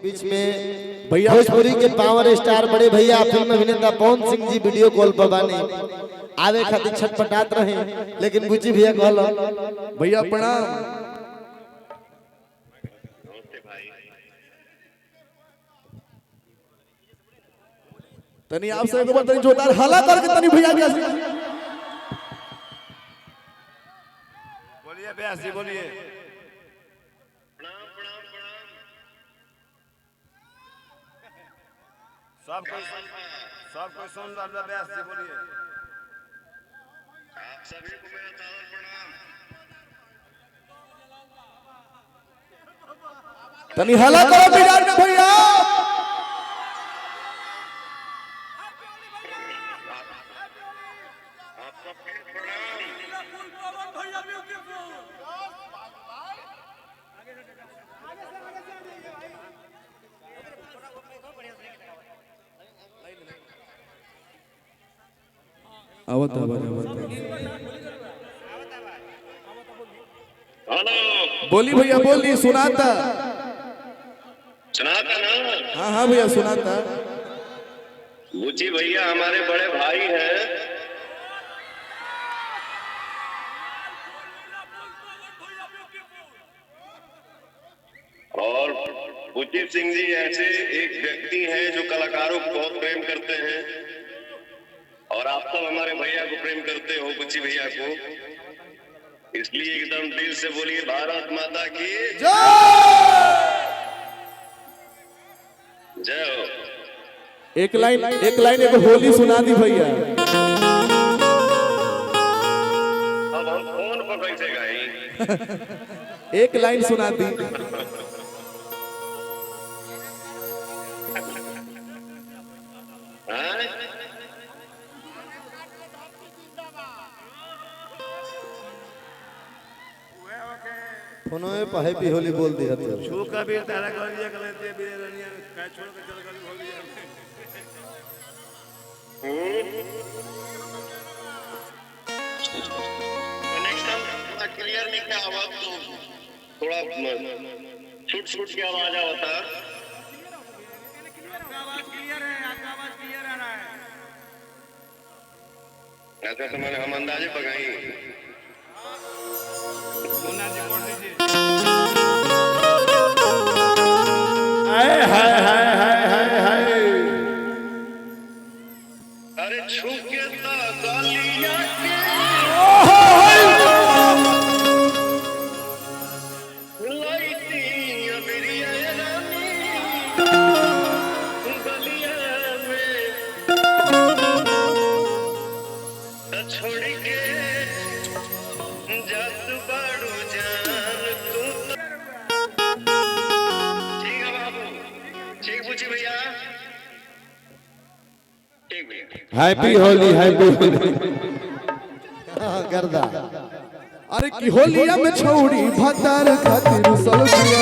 बीच में भैया भोजपुरी के पावर स्टार बड़े भैया फिल्म अभिनेता पवन सिंह जी वीडियो कॉल पर बानी आवे खातिर छटपटात रहे, लेकिन बुची भैया कहल भैया प्रणाम। तनी आप सब एक बार तनी जोरदार हल्ला करके तनी भैया के बोलिए व्यास जी बोलिए। सब कोई सुन रहा है। व्यास जी बोलिए। आप सभी को मेरा सादर प्रणाम। तनी हल्ला करो बिहार में भैया। आप सबके प्रणाम। आवत बोली भैया बोली सुनाता ना। हाँ हाँ भैया सुनाता। बुची भैया हमारे बड़े भाई हैं और बुची सिंह जी ऐसे एक व्यक्ति हैं जो कलाकारों को बहुत प्रेम करते हैं और आप सब हमारे भैया को प्रेम करते हो, बुची भैया को, इसलिए एकदम दिल से बोलिए भारत माता की जय हो। एक लाइन एक होली सुना दी भैया। अब हम फोन पर कैसे गाएं? एक लाइन सुना दी। फोनो में पहे भी होली बोल दिया तो छू कबीर तारा कर दिया कर लेते बीरे रनिया का छोड़ के चल गई होली है। नेक्स्ट टाइम थोड़ा क्लियर नहीं क्या आवाज, तो थोड़ा छूट की आवाज आवता। आवाज क्लियर है, आपका आवाज क्लियर आ रहा है। ऐसा तो मैंने हम अंदाजे पकाई। हाय हाय हाय हाय हाय हाय। अरे छू के गालियां के लाइटी अबरिया रानी गलिया में छोड़ के जात बाड़ू जान तू। ठीक है बाबू, ठीक बुची भैया, ठीक भैया। हैप्पी होली गर्दा। अरे की होलिया में छौड़ी भतार खातिर सलसिया।